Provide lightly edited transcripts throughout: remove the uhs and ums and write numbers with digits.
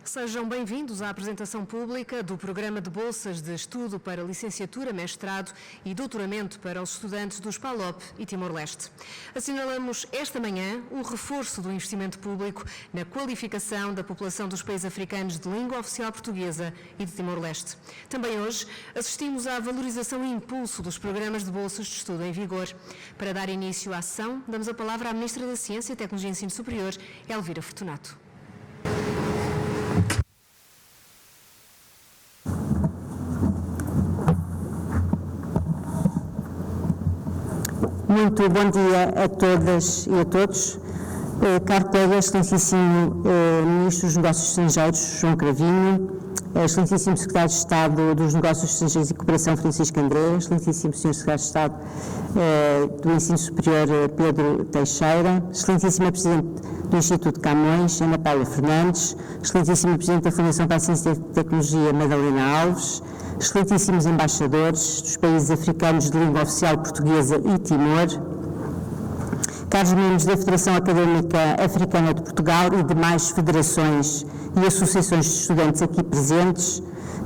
Sejam bem-vindos à apresentação pública do Programa de Bolsas de Estudo para Licenciatura, Mestrado e Doutoramento para os estudantes dos PALOP e Timor-Leste. Assinalamos esta manhã o reforço do investimento público na qualificação da população dos países africanos de língua oficial portuguesa e de Timor-Leste. Também hoje assistimos à valorização e impulso dos programas de bolsas de estudo em vigor. Para dar início à sessão, damos a palavra à Ministra da Ciência, Tecnologia e Ensino Superior, Elvira Fortunato. Muito bom dia a todas e a todos. Caro colega, excelentíssimo Ministro dos Negócios Estrangeiros, João Cravinho, excelentíssimo Secretário de Estado dos Negócios Estrangeiros e Cooperação, Francisco André, excelentíssimo Sr. Secretário de Estado do Ensino Superior, Pedro Teixeira, excelentíssima Presidente do Instituto Camões, Ana Paula Fernandes, excelentíssima Presidente da Fundação para a Ciência e Tecnologia, Madalena Alves, excelentíssimos embaixadores dos países africanos de língua oficial portuguesa e Timor, caros membros da Federação Académica Africana de Portugal e demais federações e associações de estudantes aqui presentes,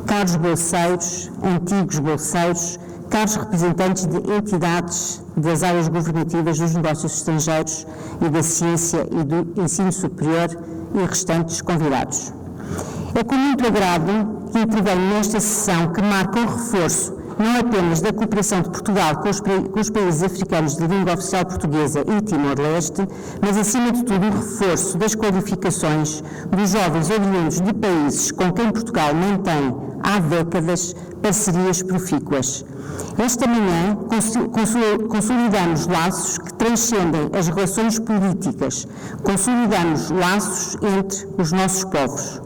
caros bolseiros, antigos bolseiros, caros representantes de entidades das áreas governativas dos negócios estrangeiros e da ciência e do ensino superior e restantes convidados. É com muito agrado que intervenho nesta sessão que marca o reforço não apenas da cooperação de Portugal com os países africanos de língua oficial portuguesa e Timor-Leste, mas acima de tudo o reforço das qualificações dos jovens oriundos de países com quem Portugal mantém há décadas parcerias profícuas. Esta manhã consolidamos laços que transcendem as relações políticas, consolidamos laços entre os nossos povos.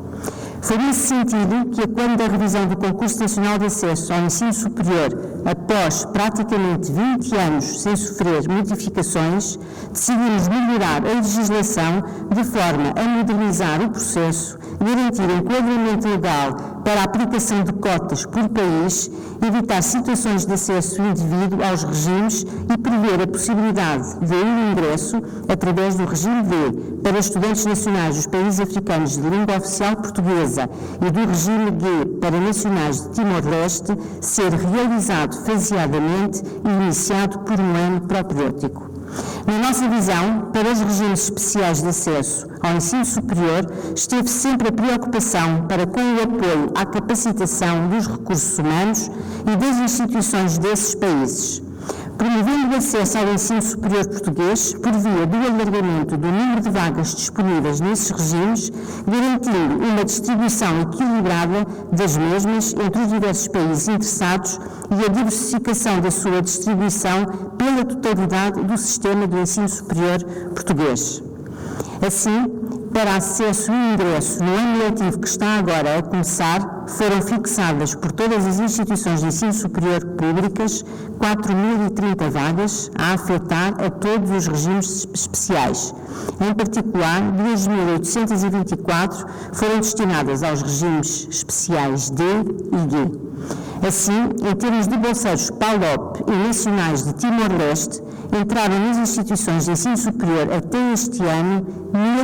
Foi nesse sentido que, quando da revisão do Concurso Nacional de Acesso ao Ensino Superior, após praticamente 20 anos sem sofrer modificações, decidimos melhorar a legislação de forma a modernizar o processo, garantir enquadramento legal para a aplicação de cotas por país, evitar situações de acesso indevido aos regimes e prever a possibilidade de ingresso através do regime D para estudantes nacionais dos países africanos de língua oficial portuguesa e do regime G para nacionais de Timor-Leste ser realizado faseadamente e iniciado por um ano propedêutico. Na nossa visão, para os regimes especiais de acesso ao ensino superior, esteve sempre a preocupação para com o apoio à capacitação dos recursos humanos e das instituições desses países, promovendo o acesso ao ensino superior português por via do alargamento do número de vagas disponíveis nesses regimes, garantindo uma distribuição equilibrada das mesmas entre os diversos países interessados e a diversificação da sua distribuição pela totalidade do sistema do ensino superior português. Assim, para acesso e ingresso no ano letivo que está agora a começar, foram fixadas por todas as instituições de ensino superior públicas 4.030 vagas a afetar a todos os regimes especiais. Em particular, 2.824 foram destinadas aos regimes especiais D e G. Assim, em termos de bolseiros PALOP e nacionais de Timor-Leste, entraram nas instituições de ensino superior até este ano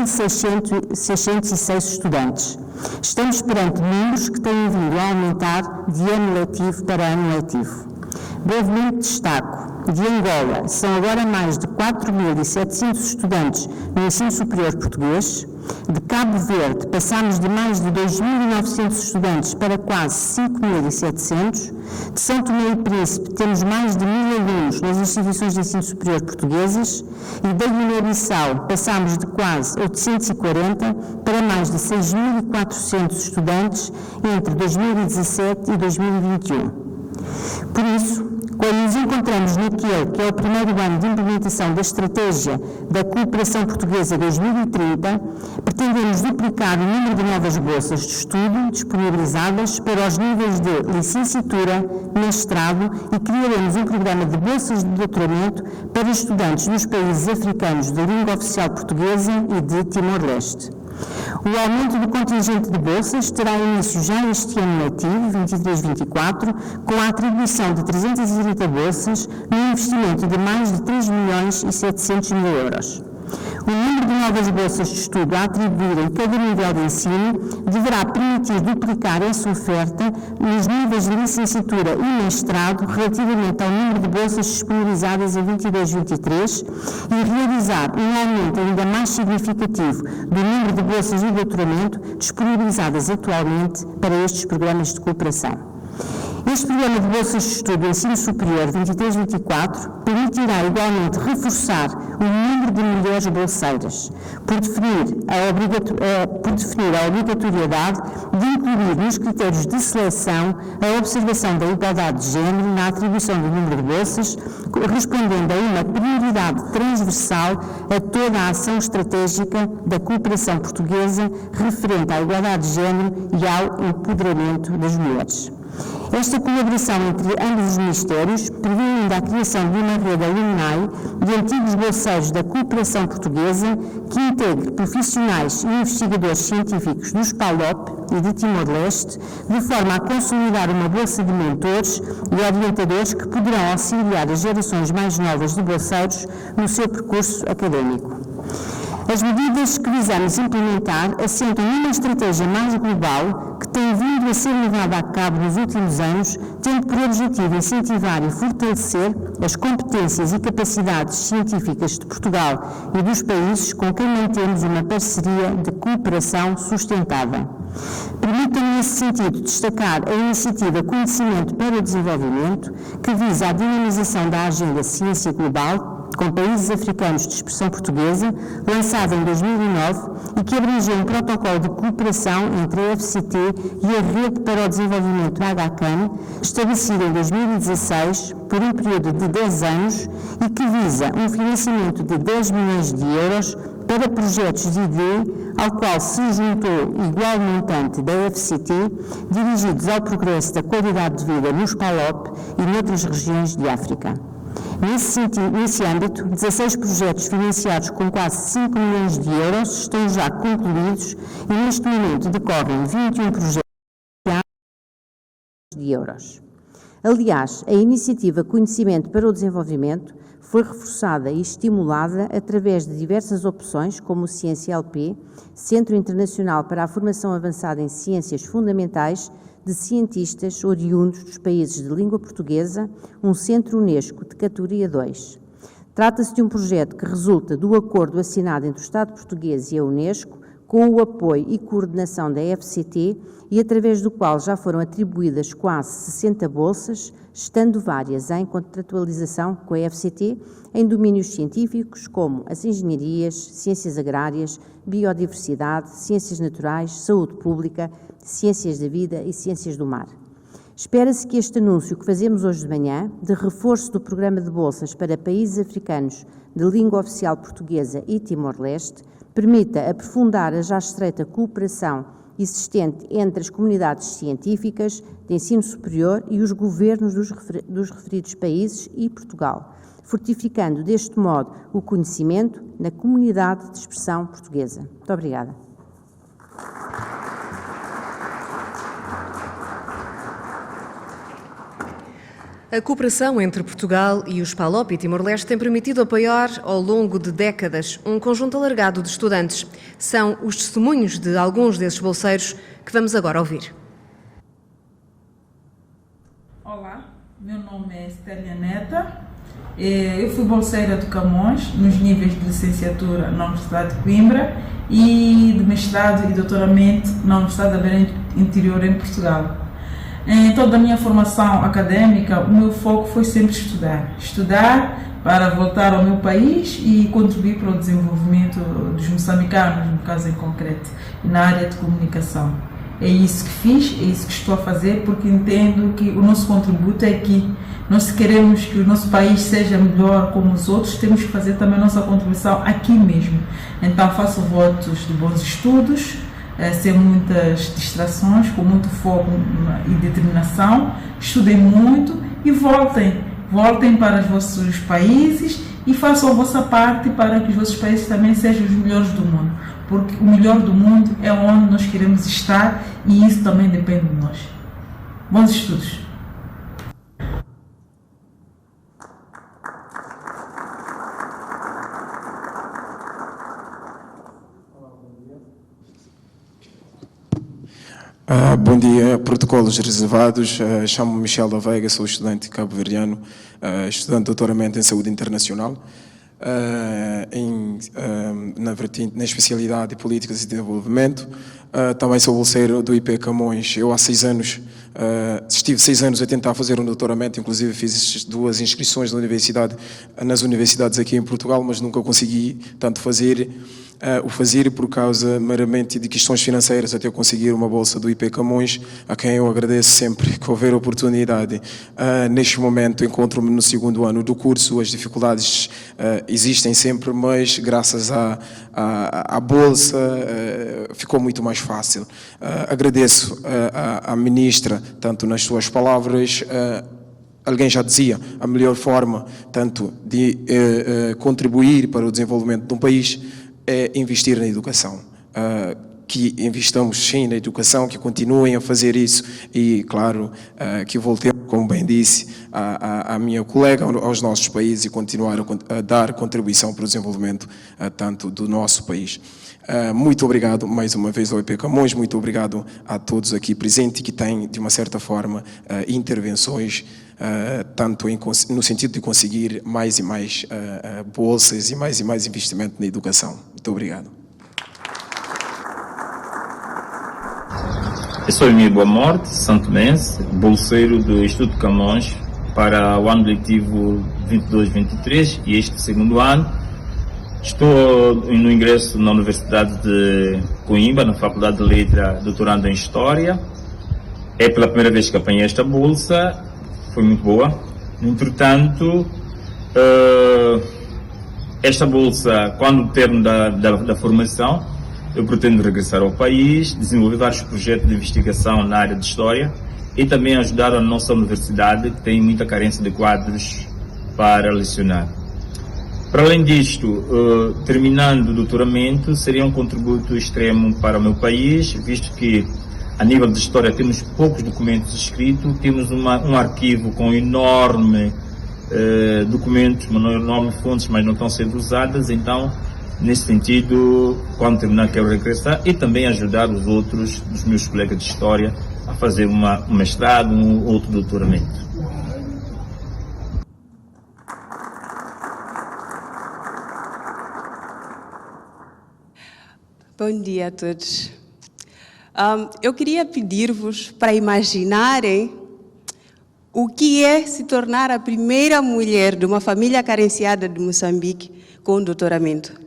1.606 estudantes. Estamos perante números que têm vindo a aumentar de ano letivo para ano letivo. Brevemente destaco: de Angola são agora mais de 4.700 estudantes no ensino superior português. De Cabo Verde passamos de mais de 2.900 estudantes para quase 5.700. De São Tomé e Príncipe temos mais de 1.000 alunos nas instituições de ensino superior portuguesas e da Guiné-Bissau passamos de quase 840 para mais de 6.400 estudantes entre 2017 e 2021. Por isso, quando nos encontramos naquele que é o primeiro ano de implementação da Estratégia da Cooperação Portuguesa 2030, pretendemos duplicar o número de novas bolsas de estudo disponibilizadas para os níveis de licenciatura, mestrado e criaremos um programa de bolsas de doutoramento para estudantes dos países africanos de língua oficial portuguesa e de Timor-Leste. O aumento do contingente de bolsas terá início já este ano letivo, 23-24, com a atribuição de 330 bolsas no investimento de mais de 3.700.000 euros. O número de novas bolsas de estudo a atribuir em cada nível de ensino deverá permitir duplicar essa oferta nos níveis de licenciatura e mestrado relativamente ao número de bolsas disponibilizadas em 22-23 e realizar um aumento ainda mais significativo do número de bolsas de doutoramento disponibilizadas atualmente para estes programas de cooperação. Este programa de bolsas de estudo do ensino superior 23-24 permitirá igualmente reforçar o número de mulheres bolseiras, por definir a obrigatoriedade de incluir nos critérios de seleção a observação da igualdade de género na atribuição do número de bolsas, respondendo a uma prioridade transversal a toda a ação estratégica da cooperação portuguesa referente à igualdade de género e ao empoderamento das mulheres. Esta colaboração entre ambos os ministérios prevê ainda a criação de uma rede alumni de antigos bolseiros da cooperação portuguesa que integre profissionais e investigadores científicos dos PALOP e de Timor-Leste, de forma a consolidar uma bolsa de mentores e orientadores que poderão auxiliar as gerações mais novas de bolseiros no seu percurso académico. As medidas que visamos implementar assentam numa estratégia mais global que tem vindo a ser levada a cabo nos últimos anos, tendo por objetivo incentivar e fortalecer as competências e capacidades científicas de Portugal e dos países com quem mantemos uma parceria de cooperação sustentável. Permitam-me, nesse sentido, destacar a iniciativa Conhecimento para o Desenvolvimento, que visa a dinamização da agenda Ciência Global, com países africanos de expressão portuguesa, lançada em 2009 e que abrangia um protocolo de cooperação entre a FCT e a Rede para o Desenvolvimento HCAN, estabelecido em 2016 por um período de 10 anos e que visa um financiamento de 10 milhões de euros para projetos de ID, ao qual se juntou igual montante da FCT, dirigidos ao progresso da qualidade de vida nos PALOP e noutras regiões de África. Nesse âmbito, 16 projetos financiados com quase 5 milhões de euros estão já concluídos e neste momento decorrem 21 projetos de euros. Aliás, a iniciativa Conhecimento para o Desenvolvimento foi reforçada e estimulada através de diversas opções, como o Ciência-LP, Centro Internacional para a Formação Avançada em Ciências Fundamentais de cientistas oriundos dos países de língua portuguesa, um centro Unesco de categoria 2. Trata-se de um projeto que resulta do acordo assinado entre o Estado português e a Unesco, com o apoio e coordenação da FCT e através do qual já foram atribuídas quase 60 bolsas, estando várias em contratualização com a FCT em domínios científicos como as engenharias, ciências agrárias, biodiversidade, ciências naturais, saúde pública, ciências da vida e ciências do mar. Espera-se que este anúncio que fazemos hoje de manhã, de reforço do programa de bolsas para países africanos de língua oficial portuguesa e Timor-Leste, permita aprofundar a já estreita cooperação existente entre as comunidades científicas de ensino superior e os governos dos referidos países e Portugal, fortificando deste modo o conhecimento na comunidade de expressão portuguesa. Muito obrigada. A cooperação entre Portugal e os PALOP e Timor-Leste tem permitido apoiar, ao longo de décadas, um conjunto alargado de estudantes. São os testemunhos de alguns desses bolseiros que vamos agora ouvir. Olá, meu nome é Estélia Neta. Eu fui bolseira do Camões, nos níveis de licenciatura na Universidade de Coimbra e de mestrado e doutoramento na Universidade da Beira Interior em Portugal. Em toda a minha formação académica, o meu foco foi sempre estudar para voltar ao meu país e contribuir para o desenvolvimento dos moçambicanos, no caso em concreto, na área de comunicação. É isso que fiz, é isso que estou a fazer, porque entendo que o nosso contributo é aqui. Nós, se queremos que o nosso país seja melhor como os outros, temos que fazer também a nossa contribuição aqui mesmo. Então faço votos de bons estudos, sem muitas distrações, com muito foco e determinação, estudem muito e voltem para os vossos países e façam a vossa parte para que os vossos países também sejam os melhores do mundo, porque o melhor do mundo é onde nós queremos estar e isso também depende de nós. Bons estudos! Bom dia, protocolos reservados. Chamo-me Michel da Veiga, sou estudante cabo-verdiano, estudante de doutoramento em saúde internacional, na especialidade de políticas de desenvolvimento. Também sou bolseiro do IP Camões. Eu há 6 anos, estive 6 anos a tentar fazer um doutoramento, inclusive fiz 2 inscrições nas universidades aqui em Portugal, mas nunca consegui tanto fazer por causa meramente de questões financeiras, até eu conseguir uma bolsa do IP Camões, a quem eu agradeço sempre que houver oportunidade. Neste momento encontro-me no 2º ano do curso, as dificuldades existem sempre, mas graças à bolsa ficou muito mais fácil. Agradeço à ministra, tanto nas suas palavras, alguém já dizia, a melhor forma tanto de contribuir para o desenvolvimento de um país é investir na educação. Que investamos sim na educação, que continuem a fazer isso e, claro, que voltemos, como bem disse, à minha colega, aos nossos países e continuar a dar contribuição para o desenvolvimento tanto do nosso país. Muito obrigado mais uma vez ao IP Camões, muito obrigado a todos aqui presentes que têm, de uma certa forma, intervenções tanto no sentido de conseguir mais e mais bolsas e mais investimento na educação. Muito obrigado. Eu sou Emílio Boa Morte, santomense, bolseiro do Instituto Camões para o ano letivo 22-23 e este 2º ano. Estou no ingresso na Universidade de Coimbra, na Faculdade de Letras, doutorando em História. É pela primeira vez que apanhei esta bolsa, foi muito boa. No entretanto, esta bolsa, quando o termo da formação, eu pretendo regressar ao país, desenvolver vários projetos de investigação na área de História e também ajudar a nossa universidade, que tem muita carência de quadros para lecionar. Para além disto, terminando o doutoramento, seria um contributo extremo para o meu país, visto que, a nível de História, temos poucos documentos escritos, temos um arquivo com enorme documentos, enorme fontes, mas não estão sendo usadas, então, nesse sentido, quando terminar, quero regressar e também ajudar os meus colegas de História, a fazer um mestrado, um outro doutoramento. Bom dia a todos. Eu queria pedir-vos para imaginarem o que é se tornar a primeira mulher de uma família carenciada de Moçambique com um doutoramento.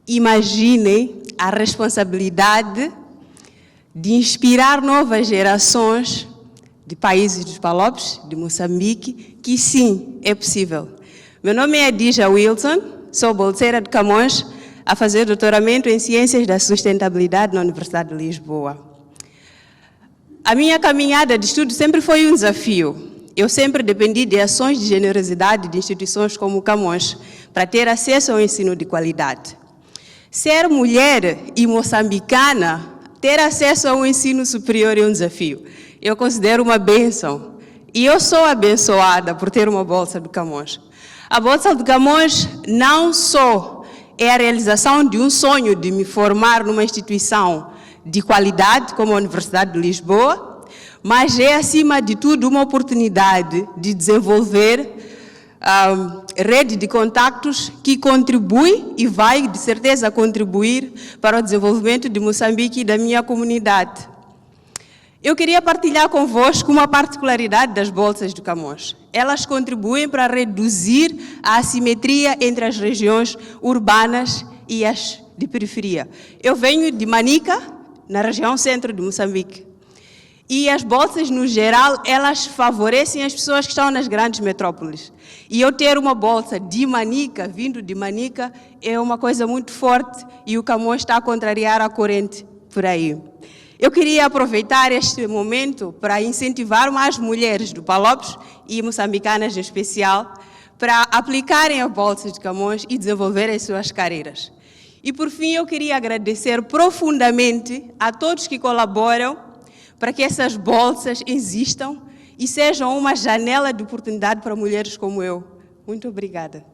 Imaginem a responsabilidade de inspirar novas gerações de países dos Palopes, de Moçambique, que sim, é possível. Meu nome é Dija Wilson, sou bolseira de Camões, a fazer doutoramento em Ciências da Sustentabilidade na Universidade de Lisboa. A minha caminhada de estudo sempre foi um desafio. Eu sempre dependi de ações de generosidade de instituições como o Camões para ter acesso ao ensino de qualidade. Ser mulher e moçambicana, ter acesso ao ensino superior é um desafio. Eu considero uma bênção. E eu sou abençoada por ter uma bolsa do Camões. A bolsa do Camões não só é a realização de um sonho de me formar numa instituição de qualidade, como a Universidade de Lisboa, mas é, acima de tudo, uma oportunidade de desenvolver rede de contactos que contribui e vai, de certeza, contribuir para o desenvolvimento de Moçambique e da minha comunidade. Eu queria partilhar convosco uma particularidade das bolsas do Camões. Elas contribuem para reduzir a assimetria entre as regiões urbanas e as de periferia. Eu venho de Manica, na região centro de Moçambique. E as bolsas, no geral, elas favorecem as pessoas que estão nas grandes metrópoles. E eu ter uma bolsa de Manica, vindo de Manica, é uma coisa muito forte e o Camões está a contrariar a corrente por aí. Eu queria aproveitar este momento para incentivar mais mulheres do Palopes e moçambicanas em especial para aplicarem a bolsa de Camões e desenvolverem suas carreiras. E por fim, eu queria agradecer profundamente a todos que colaboram para que essas bolsas existam e sejam uma janela de oportunidade para mulheres como eu. Muito obrigada.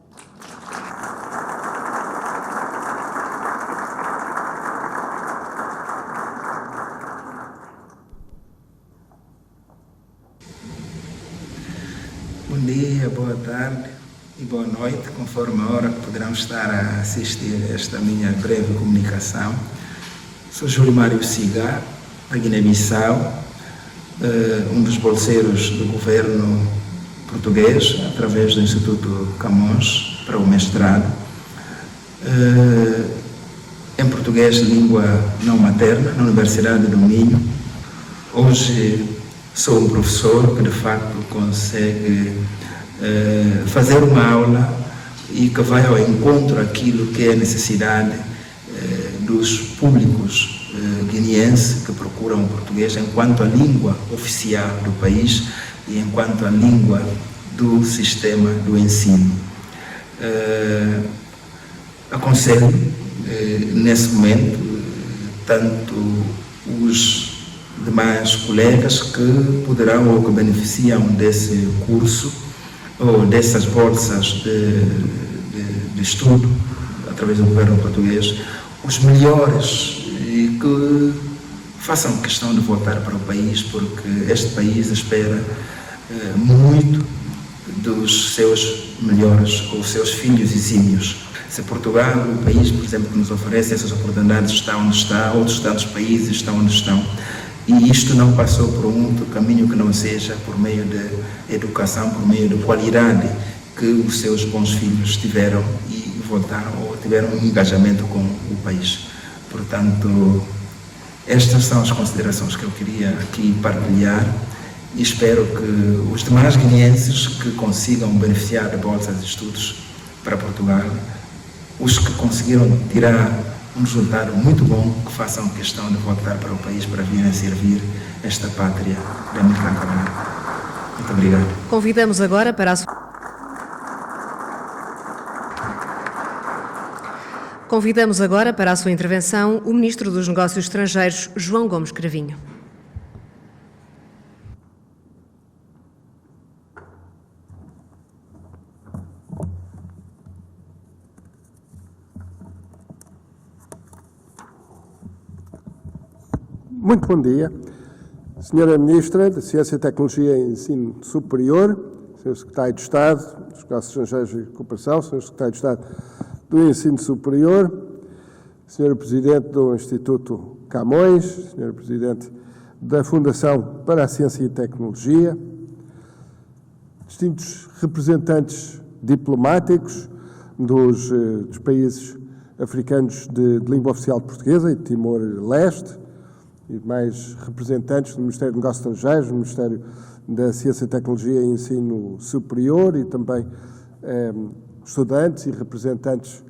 Bom dia, boa tarde e boa noite, conforme a hora que poderão estar a assistir a esta minha breve comunicação. Sou Júlio Mário Cigar, da Guiné-Bissau, um dos bolseiros do governo português, através do Instituto Camões, para o mestrado. Em português, língua não materna, na Universidade do Minho. Hoje sou um professor que, de facto, consegue fazer uma aula e que vai ao encontro daquilo que é a necessidade dos públicos guineenses que procuram o português enquanto a língua oficial do país e enquanto a língua do sistema do ensino. Aconselho, nesse momento, tanto os demais colegas que poderão ou que beneficiam desse curso ou dessas bolsas de estudo através do governo português, os melhores, e que façam questão de voltar para o país, porque este país espera muito dos seus melhores, ou seus filhos exímios. Se Portugal, o país, por exemplo, que nos oferece essas oportunidades, está onde está, outros tantos países estão onde estão, e isto não passou por um outro caminho que não seja por meio de educação, por meio de qualidade que os seus bons filhos tiveram e voltaram ou tiveram um engajamento com o país. Portanto, estas são as considerações que eu queria aqui partilhar e espero que os demais guineenses que consigam beneficiar de bolsas de estudos para Portugal, os que conseguiram tirar um resultado muito bom, que façam questão de voltar para o país para virem servir esta pátria da América Cabral. Muito obrigado. Convidamos agora para a sua intervenção o Ministro dos Negócios Estrangeiros, João Gomes Cravinho. Muito bom dia, Senhora Ministra da Ciência, Tecnologia e Ensino Superior, Sr. Secretário de Estado dos Negócios Estrangeiros e Cooperação, Sr. Secretário de Estado do Ensino Superior, Sr. Presidente do Instituto Camões, Sr. Presidente da Fundação para a Ciência e Tecnologia, distintos representantes diplomáticos dos países africanos de língua oficial portuguesa e de Timor-Leste, e mais representantes do Ministério dos Negócios Estrangeiros, do Ministério da Ciência, Tecnologia e Ensino Superior e também estudantes e representantes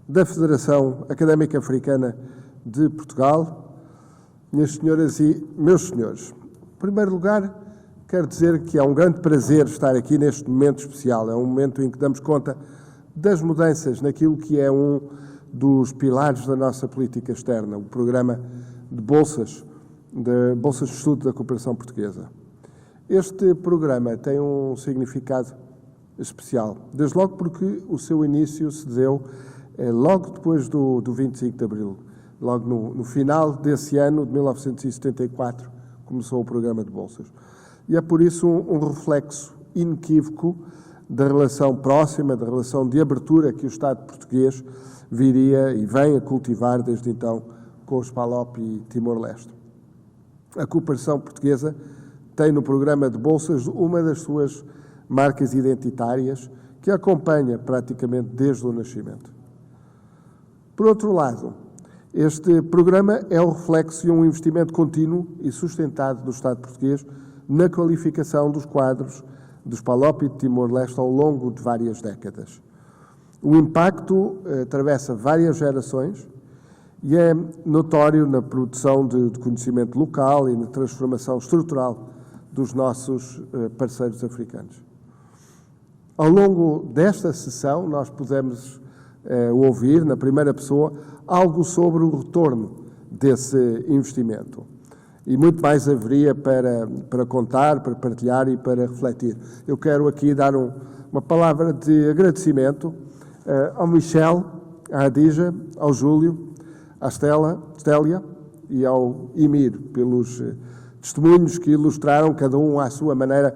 da Federação Académica Africana de Portugal. Minhas senhoras e meus senhores, em primeiro lugar, quero dizer que é um grande prazer estar aqui neste momento especial. É um momento em que damos conta das mudanças naquilo que é um dos pilares da nossa política externa, o programa de bolsas de estudo da cooperação portuguesa. Este programa tem um significado especial, desde logo porque o seu início se deu logo depois do 25 de Abril. Logo no final desse ano, de 1974, começou o programa de bolsas. E é por isso um reflexo inequívoco da relação próxima, da relação de abertura que o Estado português viria e vem a cultivar desde então com os PALOP e Timor-Leste. A cooperação portuguesa tem no programa de bolsas uma das suas marcas identitárias que a acompanha praticamente desde o nascimento. Por outro lado, este programa é o reflexo de um investimento contínuo e sustentado do Estado português na qualificação dos quadros dos PALOP e de Timor-Leste ao longo de várias décadas. O impacto atravessa várias gerações e é notório na produção de conhecimento local e na transformação estrutural dos nossos parceiros africanos. Ao longo desta sessão, nós pudemos ouvir, na primeira pessoa, algo sobre o retorno desse investimento. E muito mais haveria para contar, para partilhar e para refletir. Eu quero aqui dar uma palavra de agradecimento ao Michel, à Adija, ao Júlio, à Stélia e ao Emir, pelos testemunhos que ilustraram, cada um à sua maneira,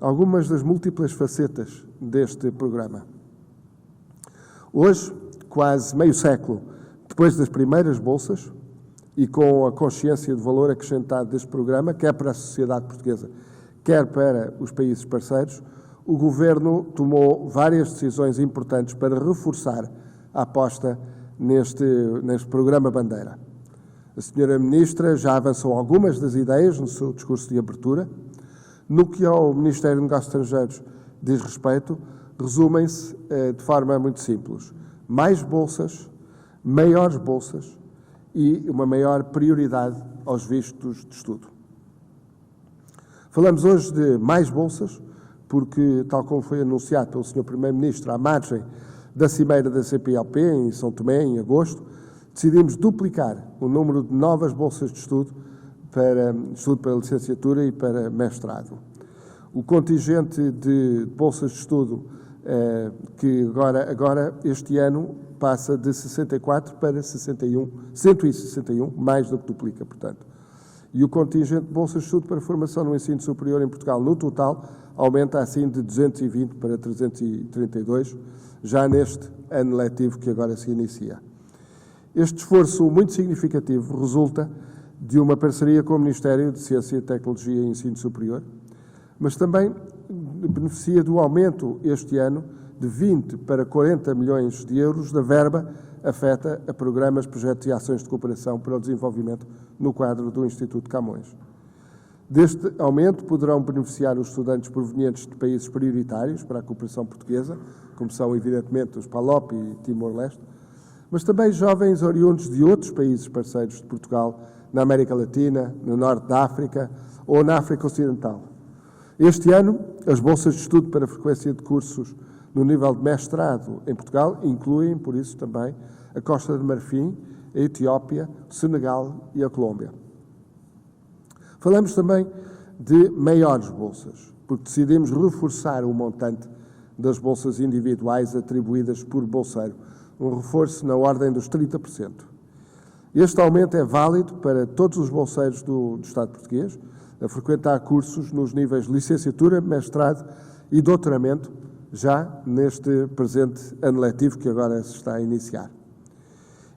algumas das múltiplas facetas deste programa. Hoje, quase meio século depois das primeiras bolsas, e com a consciência de valor acrescentado deste programa, quer para a sociedade portuguesa, quer para os países parceiros, o Governo tomou várias decisões importantes para reforçar a aposta neste programa Bandeira. A Sra. Ministra já avançou algumas das ideias no seu discurso de abertura. No que ao Ministério dos Negócios Estrangeiros diz respeito, resumem-se de forma muito simples: mais bolsas, maiores bolsas e uma maior prioridade aos vistos de estudo. Falamos hoje de mais bolsas porque, tal como foi anunciado pelo Sr. Primeiro-Ministro à margem da cimeira da CPLP em São Tomé, em agosto, decidimos duplicar o número de novas bolsas de estudo para licenciatura e para mestrado. O contingente de bolsas de estudo que agora este ano passa de 64 para 161, mais do que duplica, portanto. E o contingente de bolsas de estudo para formação no ensino superior em Portugal, no total, aumenta assim de 220 para 332, já neste ano letivo que agora se inicia. Este esforço muito significativo resulta de uma parceria com o Ministério de Ciência, Tecnologia e Ensino Superior, mas também beneficia do aumento este ano de 20 para 40 milhões de euros da verba afeta a programas, projetos e ações de cooperação para o desenvolvimento no quadro do Instituto Camões. Deste aumento poderão beneficiar os estudantes provenientes de países prioritários para a cooperação portuguesa, como são, evidentemente, os PALOP e Timor-Leste, mas também jovens oriundos de outros países parceiros de Portugal, na América Latina, no Norte da África ou na África Ocidental. Este ano, as bolsas de estudo para a frequência de cursos no nível de mestrado em Portugal incluem, por isso, também a Costa de Marfim, a Etiópia, o Senegal e a Colômbia. Falamos também de maiores bolsas, porque decidimos reforçar o montante das bolsas individuais atribuídas por bolseiro, um reforço na ordem dos 30%. Este aumento é válido para todos os bolseiros do Estado português, a frequentar cursos nos níveis de licenciatura, mestrado e doutoramento, já neste presente ano letivo que agora se está a iniciar.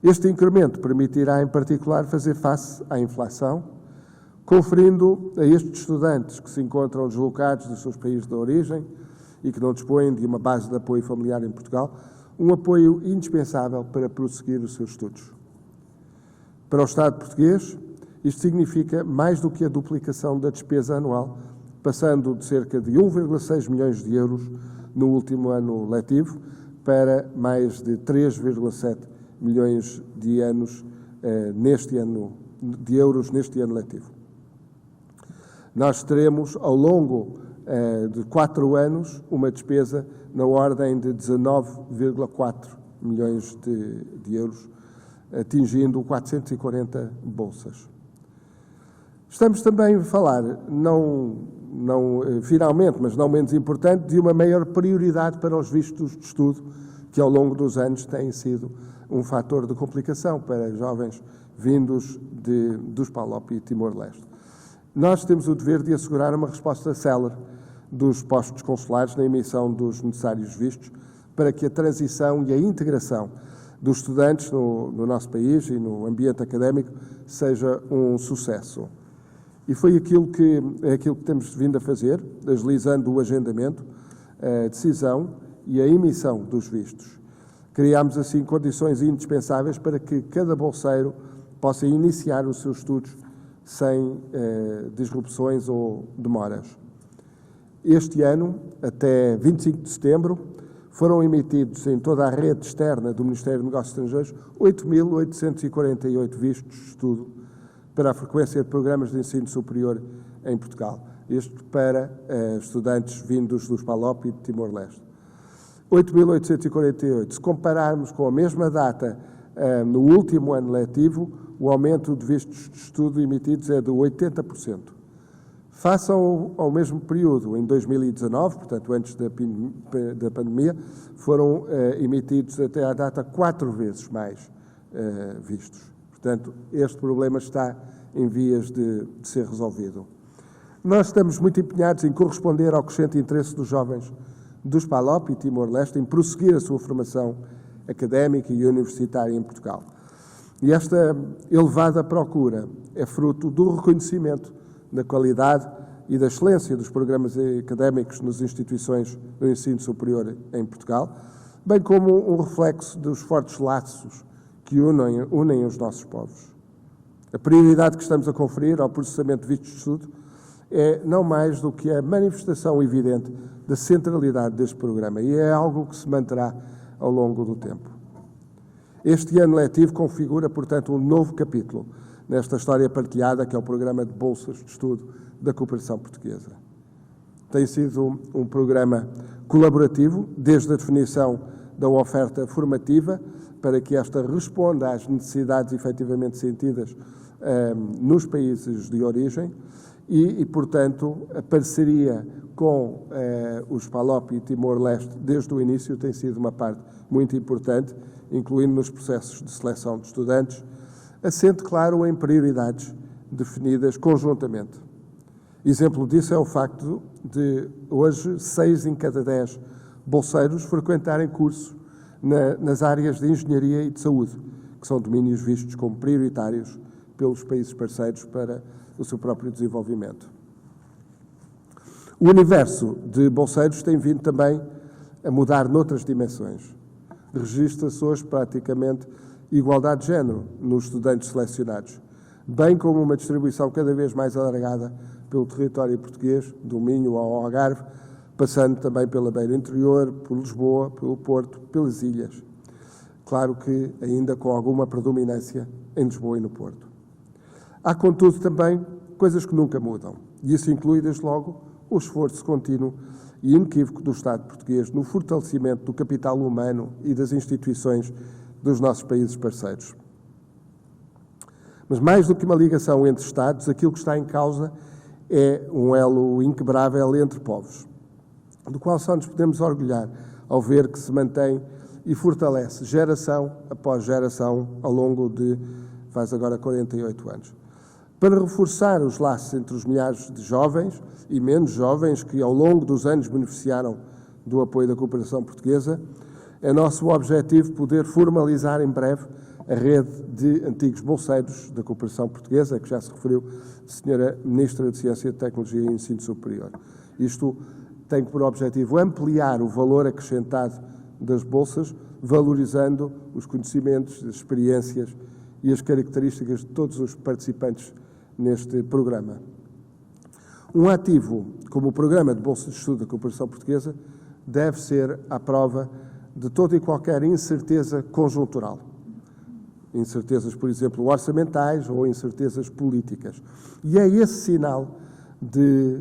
Este incremento permitirá, em particular, fazer face à inflação, conferindo a estes estudantes que se encontram deslocados dos seus países de origem e que não dispõem de uma base de apoio familiar em Portugal, um apoio indispensável para prosseguir os seus estudos. Para o Estado português, isto significa mais do que a duplicação da despesa anual, passando de cerca de 1,6 milhões de euros no último ano letivo para mais de 3,7 milhões de euros neste ano letivo. Nós teremos, ao longo de 4 anos, uma despesa na ordem de 19,4 milhões de euros, atingindo 440 bolsas. Estamos também a falar, finalmente, mas não menos importante, de uma maior prioridade para os vistos de estudo, que ao longo dos anos têm sido um fator de complicação para jovens vindos dos PALOP e Timor-Leste. Nós temos o dever de assegurar uma resposta célere dos postos consulares na emissão dos necessários vistos para que a transição e a integração dos estudantes no nosso país e no ambiente académico seja um sucesso. E foi aquilo que temos vindo a fazer, agilizando o agendamento, a decisão e a emissão dos vistos. Criámos, assim, condições indispensáveis para que cada bolseiro possa iniciar os seus estudos sem disrupções ou demoras. Este ano, até 25 de setembro, foram emitidos em toda a rede externa do Ministério dos Negócios Estrangeiros 8.848 vistos de estudo para a frequência de programas de ensino superior em Portugal. Isto para estudantes vindos dos PALOP e de Timor-Leste. 8.848. Se compararmos com a mesma data no último ano letivo, o aumento de vistos de estudo emitidos é de 80%. Face ao mesmo período, em 2019, portanto antes da pandemia, foram emitidos até à data 4 vezes mais vistos. Portanto, este problema está em vias de ser resolvido. Nós estamos muito empenhados em corresponder ao crescente interesse dos jovens dos PALOP e Timor-Leste em prosseguir a sua formação académica e universitária em Portugal. E esta elevada procura é fruto do reconhecimento da qualidade e da excelência dos programas académicos nas instituições do ensino superior em Portugal, bem como um reflexo dos fortes laços que unem os nossos povos. A prioridade que estamos a conferir ao processamento de vistos de estudo é não mais do que a manifestação evidente da centralidade deste programa e é algo que se manterá ao longo do tempo. Este ano letivo configura, portanto, um novo capítulo nesta história partilhada que é o Programa de Bolsas de Estudo da Cooperação Portuguesa. Tem sido um programa colaborativo, desde a definição da oferta formativa, para que esta responda às necessidades efetivamente sentidas nos países de origem e, portanto, a parceria com os PALOP e Timor-Leste desde o início tem sido uma parte muito importante, incluindo nos processos de seleção de estudantes, assente, claro, em prioridades definidas conjuntamente. Exemplo disso é o facto de, hoje, 6 em cada 10 bolseiros frequentarem curso nas áreas de engenharia e de saúde, que são domínios vistos como prioritários pelos países parceiros para o seu próprio desenvolvimento. O universo de bolseiros tem vindo também a mudar noutras dimensões. Registra-se hoje praticamente igualdade de género nos estudantes selecionados, bem como uma distribuição cada vez mais alargada pelo território português, do Minho ao Algarve, passando também pela Beira Interior, por Lisboa, pelo Porto, pelas ilhas. Claro que ainda com alguma predominância em Lisboa e no Porto. Há, contudo, também coisas que nunca mudam, e isso inclui, desde logo, o esforço contínuo e inequívoco do Estado português no fortalecimento do capital humano e das instituições dos nossos países parceiros. Mas mais do que uma ligação entre Estados, aquilo que está em causa é um elo inquebrável entre povos, do qual só nos podemos orgulhar ao ver que se mantém e fortalece geração após geração ao longo de, faz agora 48 anos. Para reforçar os laços entre os milhares de jovens e menos jovens que ao longo dos anos beneficiaram do apoio da cooperação portuguesa, é nosso objetivo poder formalizar em breve a rede de antigos bolseiros da cooperação portuguesa, que já se referiu a Sra. Ministra de Ciência, Tecnologia e Ensino Superior. Isto tem por objetivo ampliar o valor acrescentado das bolsas, valorizando os conhecimentos, as experiências e as características de todos os participantes neste programa. Um ativo como o Programa de Bolsas de Estudo da Cooperação Portuguesa deve ser à prova de toda e qualquer incerteza conjuntural. Incertezas, por exemplo, orçamentais ou incertezas políticas. E é esse sinal de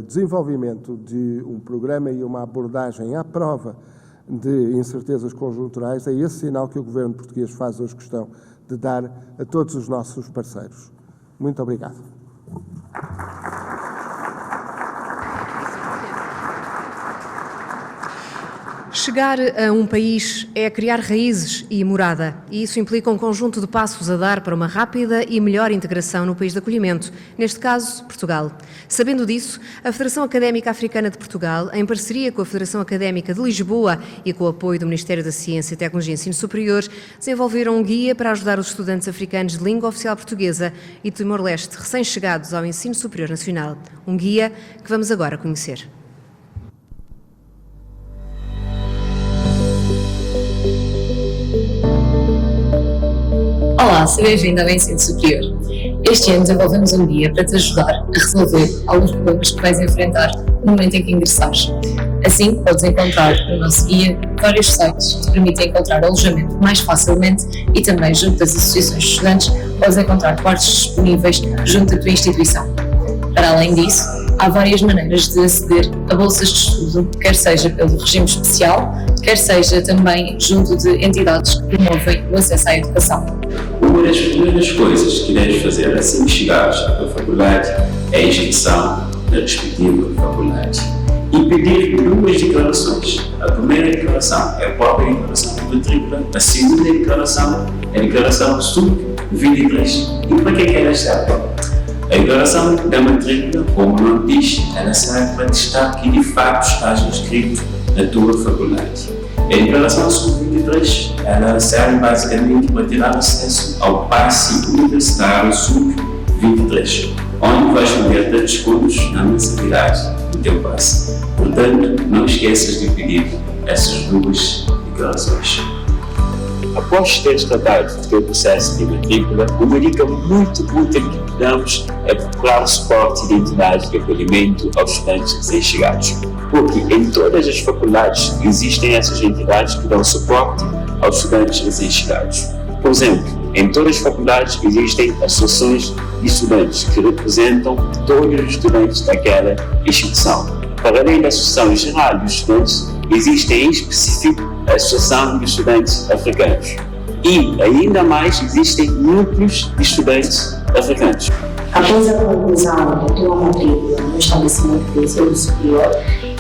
desenvolvimento de um programa e uma abordagem à prova de incertezas conjunturais, é esse sinal que o Governo português faz hoje questão de dar a todos os nossos parceiros. Muito obrigado. Chegar a um país é criar raízes e morada, e isso implica um conjunto de passos a dar para uma rápida e melhor integração no país de acolhimento, neste caso, Portugal. Sabendo disso, a Federação Académica Africana de Portugal, em parceria com a Federação Académica de Lisboa e com o apoio do Ministério da Ciência, Tecnologia e Ensino Superior, desenvolveram um guia para ajudar os estudantes africanos de língua oficial portuguesa e de Timor-Leste recém-chegados ao ensino superior nacional. Um guia que vamos agora conhecer. Olá, seja bem-vindo ao Ensino Superior. Este ano desenvolvemos um guia para te ajudar a resolver alguns problemas que vais enfrentar no momento em que ingressares. Assim, podes encontrar no nosso guia vários sites que te permitem encontrar alojamento mais facilmente e também, junto das associações de estudantes, podes encontrar quartos disponíveis junto da tua instituição. Para além disso, há várias maneiras de aceder a bolsas de estudo, quer seja pelo regime especial, quer seja também junto de entidades que promovem o acesso à educação. Uma das primeiras coisas que deves fazer assim que chegares à tua faculdade é a inscrição na respectiva faculdade e pedir 2 declarações. A primeira declaração é a própria declaração de matrícula, a segunda declaração é a declaração SUC 23. E para que é ela serve? A declaração da matrícula, como o nome diz, é necessário para testar que de fato estás inscrito na tua faculdade. A declaração sub-23 ela serve basicamente para tirar acesso ao passe universitário sub-23, onde vais poder ter descontos na mensalidade do teu passe. Portanto, não esqueças de pedir essas duas declarações. Após teres tratado do teu processo de matrícula, uma dica muito útil que te damos é procurar o suporte de entidades de acolhimento aos estudantes recém-chegados, porque em todas as faculdades existem essas entidades que dão suporte aos estudantes recém-chegados. Por exemplo, em todas as faculdades existem associações de estudantes que representam todos os estudantes daquela instituição. Para além da Associação Geral dos Estudantes, existe em específico a Associação de Estudantes Africanos. E, ainda mais, existem núcleos de estudantes africanos. Após a conclusão da tua matrícula no estabelecimento de ensino superior,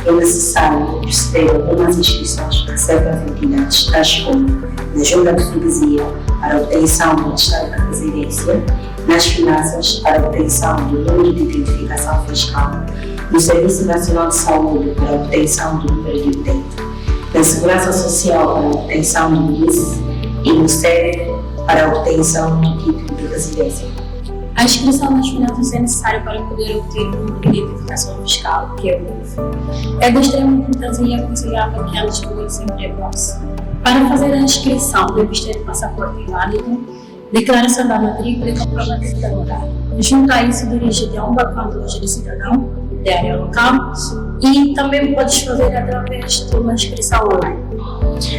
é necessário proceder a algumas inscrições que servem às entidades, tais como na Junta de Freguesia, para a obtenção do atestado de residência, nas finanças, para a obtenção do número de identificação fiscal, no Serviço Nacional de Saúde, para a obtenção do número de utente, na Segurança Social, para a obtenção do NIS, e no SEF, para a obtenção do título de residência. A inscrição nas finanças é necessária para poder obter o número de identificação fiscal, que é o NIF. É de extrema importância e aconselhável que elas atuem precoce. Para fazer a inscrição, deve ter passaporte válido, declaração da matrícula e comprovativo da morada. Junto a isso, dirige-te a um balcão de loja de cidadão, da área local, e também podes fazer através de uma inscrição online.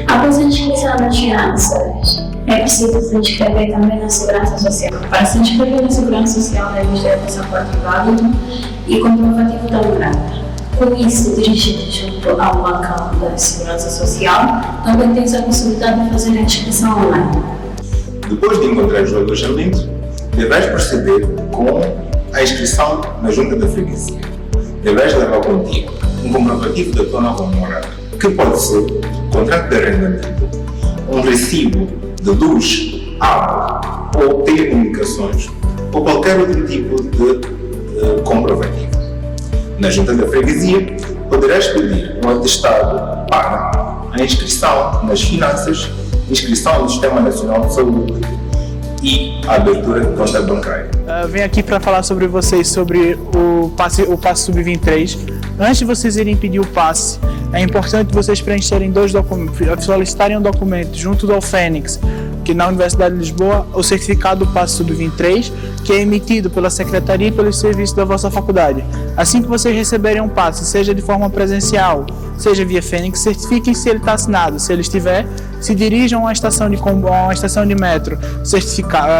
Após a inscrição nas finanças, é preciso se inscrever também na Segurança Social. Para se inscrever na Segurança Social, deve ter passaporte válido e comprovativo da morada. Com isso, dirige-te junto ao balcão da Segurança Social, também tens a possibilidade de fazer a inscrição online. Depois de encontrar o alojamento, deves proceder com a inscrição na Junta da Freguesia. Deves levar contigo um comprovativo da tua nova morada, que pode ser contrato de arrendamento, um recibo de luz, água ou telecomunicações ou qualquer outro tipo de comprovativo. Na Junta da Freguesia, poderás pedir um atestado para a inscrição nas finanças, inscrição no Sistema Nacional de Saúde e a abertura de conta bancária. Venho aqui para falar sobre vocês sobre o passe Sub-23. Antes de vocês irem pedir o passe, é importante vocês preencherem dois documentos, solicitarem um documento junto ao Fênix, que na Universidade de Lisboa, o certificado do passe Sub-23, que é emitido pela Secretaria e pelos serviços da vossa faculdade. Assim que vocês receberem um passe, seja de forma presencial, seja via Fênix, certifiquem se ele está assinado. Se ele estiver, se dirijam a uma estação de metro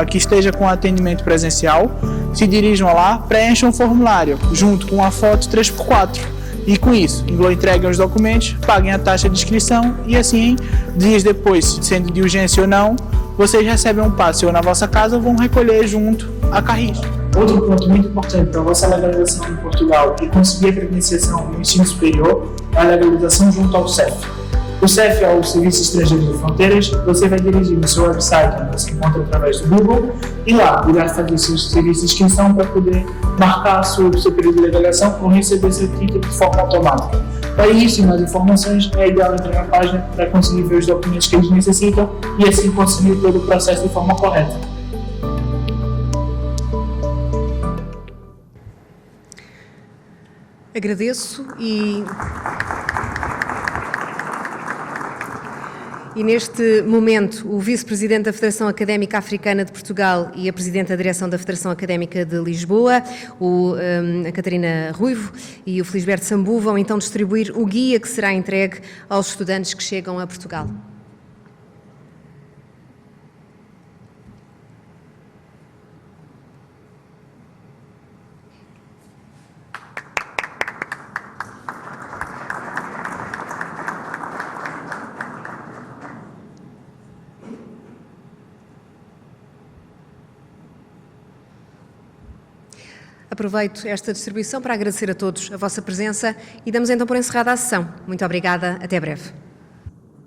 que esteja com atendimento presencial, se dirijam lá, preencham um formulário junto com uma foto 3x4 e com isso, entreguem os documentos, paguem a taxa de inscrição e assim, dias depois, sendo de urgência ou não, vocês recebem um passe ou na vossa casa ou vão recolher junto a Carris. Outro ponto muito importante para a vossa legalização em Portugal e conseguir a credenciação no ensino superior é a legalização junto ao CEF. O CEF é o Serviço Estrangeiro de Fronteiras. Você vai dirigir no seu website, onde você encontra através do Google, e lá irá fazer seu serviço de inscrição para poder marcar seu período de legalização ou receber seu título de forma automática. Para isso e mais informações, é ideal entrar na página para conseguir ver os documentos que eles necessitam e assim conseguir todo o processo de forma correta. Agradeço e neste momento o Vice-Presidente da Federação Académica Africana de Portugal e a Presidente da Direção da Federação Académica de Lisboa, a Catarina Ruivo e o Felisberto Sambu, vão então distribuir o guia que será entregue aos estudantes que chegam a Portugal. Aproveito esta distribuição para agradecer a todos a vossa presença e damos então por encerrada a sessão. Muito obrigada, até breve.